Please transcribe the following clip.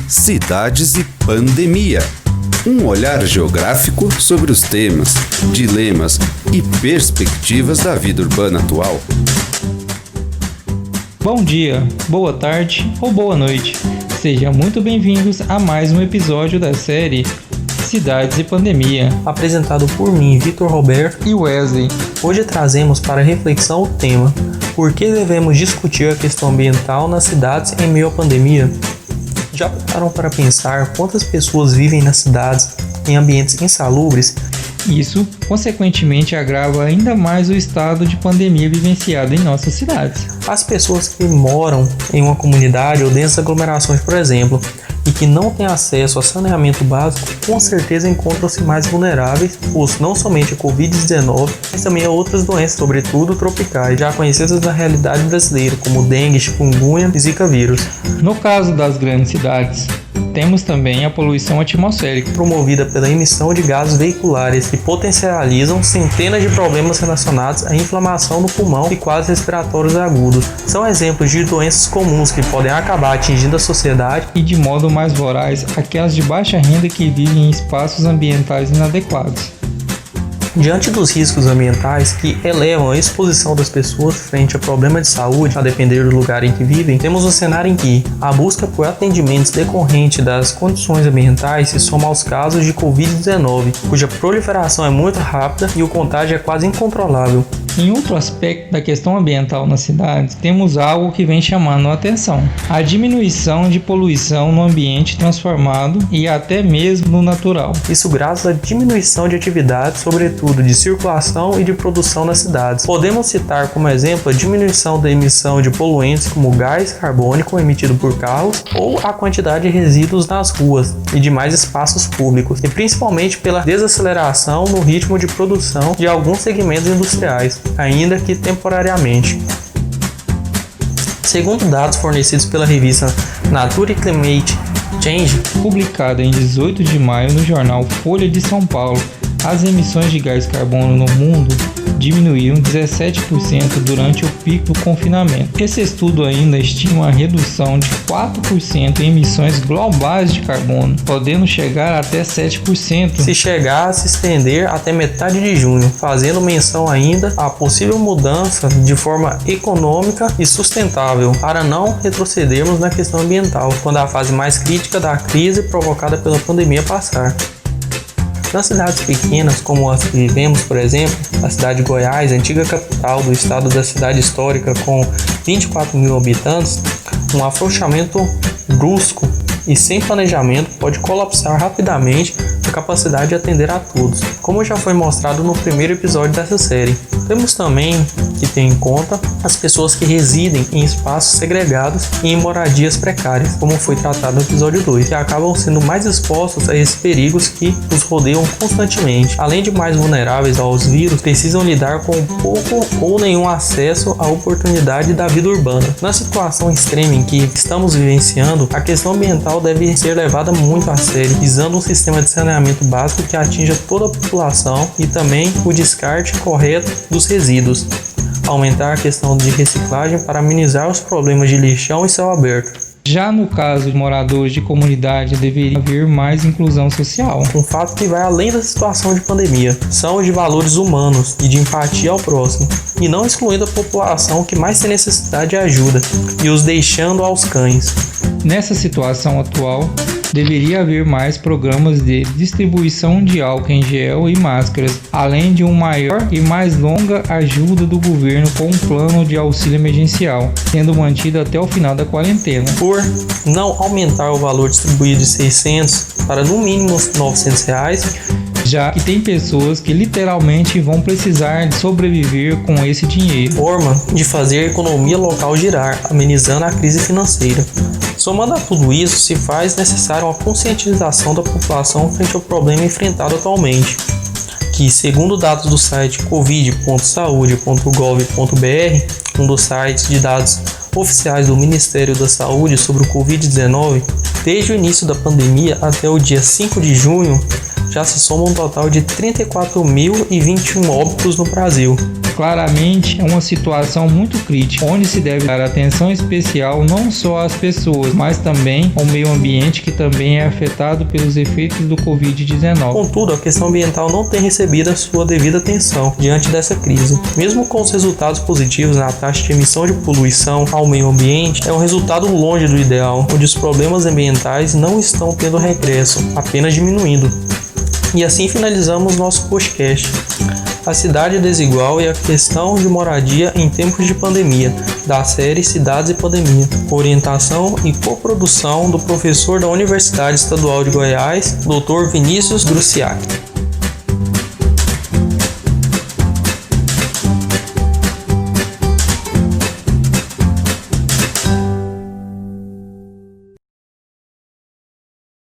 Cidades e Pandemia. Um olhar geográfico sobre os temas, dilemas e perspectivas da vida urbana atual. Bom dia, boa tarde ou boa noite. Sejam muito bem-vindos a mais um episódio da série Cidades e Pandemia, apresentado por mim, Vitor Roberto e Wesley. Hoje trazemos para reflexão o tema: por que devemos discutir a questão ambiental nas cidades em meio à pandemia? Já pararam para pensar quantas pessoas vivem nas cidades em ambientes insalubres? Isso, consequentemente, agrava ainda mais o estado de pandemia vivenciado em nossas cidades. As pessoas que moram em uma comunidade ou densas aglomerações, por exemplo, e que não têm acesso a saneamento básico, com certeza encontram-se mais vulneráveis, pois não somente a Covid-19, mas também a outras doenças, sobretudo tropicais, já conhecidas na realidade brasileira, como dengue, chikungunya e zika vírus. No caso das grandes cidades, temos também a poluição atmosférica, promovida pela emissão de gases veiculares que potencializam centenas de problemas relacionados à inflamação no pulmão e quadros respiratórios agudos. São exemplos de doenças comuns que podem acabar atingindo a sociedade e, de modo mais voraz, aquelas de baixa renda que vivem em espaços ambientais inadequados. Diante dos riscos ambientais que elevam a exposição das pessoas frente a problemas de saúde, a depender do lugar em que vivem, temos um cenário em que a busca por atendimentos decorrente das condições ambientais se soma aos casos de Covid-19, cuja proliferação é muito rápida e o contágio é quase incontrolável. Em outro aspecto da questão ambiental nas cidades, temos algo que vem chamando a atenção: a diminuição de poluição no ambiente transformado e até mesmo no natural. Isso graças à diminuição de atividades, sobretudo de circulação e de produção nas cidades. Podemos citar como exemplo a diminuição da emissão de poluentes como gás carbônico emitido por carros ou a quantidade de resíduos nas ruas e demais espaços públicos, e principalmente pela desaceleração no ritmo de produção de alguns segmentos industriais, ainda que temporariamente. Segundo dados fornecidos pela revista Nature Climate Change, publicada em 18 de maio no jornal Folha de São Paulo, as emissões de gás carbono no mundo diminuíram 17% durante o pico do confinamento. Esse estudo ainda estima a redução de 4% em emissões globais de carbono, podendo chegar até 7%. Se chegar a se estender até metade de junho, fazendo menção ainda à possível mudança de forma econômica e sustentável, para não retrocedermos na questão ambiental, quando a fase mais crítica da crise provocada pela pandemia passar. Nas cidades pequenas, como as que vivemos, por exemplo, a cidade de Goiás, antiga capital do estado da cidade histórica com 24 mil habitantes, um afrouxamento brusco e sem planejamento pode colapsar rapidamente a capacidade de atender a todos, como já foi mostrado no primeiro episódio dessa série. Temos também que ter em conta as pessoas que residem em espaços segregados e em moradias precárias, como foi tratado no episódio 2, que acabam sendo mais expostos a esses perigos que os rodeiam constantemente. Além de mais vulneráveis aos vírus, precisam lidar com pouco ou nenhum acesso à oportunidade da vida urbana. Na situação extrema em que estamos vivenciando, a questão ambiental deve ser levada muito a sério, visando um sistema de saneamento básico que atinja toda a população e também o descarte correto dos resíduos. Aumentar a questão de reciclagem para amenizar os problemas de lixão e céu aberto. Já no caso de moradores de comunidade, deveria haver mais inclusão social. Um fato que vai além da situação de pandemia. São os de valores humanos e de empatia ao próximo, e não excluindo a população que mais tem necessidade de ajuda e os deixando aos cães. Nessa situação atual, deveria haver mais programas de distribuição de álcool em gel e máscaras, além de uma maior e mais longa ajuda do governo com um plano de auxílio emergencial, sendo mantido até o final da quarentena. Por não aumentar o valor distribuído de 600 para no mínimo R$900, já que tem pessoas que literalmente vão precisar de sobreviver com esse dinheiro. Forma de fazer a economia local girar, amenizando a crise financeira. Somando a tudo isso, se faz necessária uma conscientização da população frente ao problema enfrentado atualmente, que, segundo dados do site covid.saude.gov.br, um dos sites de dados oficiais do Ministério da Saúde sobre o Covid-19, desde o início da pandemia até o dia 5 de junho, já se soma um total de 34.021 óbitos no Brasil. Claramente, é uma situação muito crítica, onde se deve dar atenção especial não só às pessoas, mas também ao meio ambiente, que também é afetado pelos efeitos do Covid-19. Contudo, a questão ambiental não tem recebido a sua devida atenção diante dessa crise. Mesmo com os resultados positivos na taxa de emissão de poluição ao meio ambiente, é um resultado longe do ideal, onde os problemas ambientais não estão tendo regresso, apenas diminuindo. E assim finalizamos nosso podcast. A cidade desigual e a questão de moradia em tempos de pandemia, da série Cidades e Pandemia. Orientação e coprodução do professor da Universidade Estadual de Goiás, Dr. Vinícius Gruciak.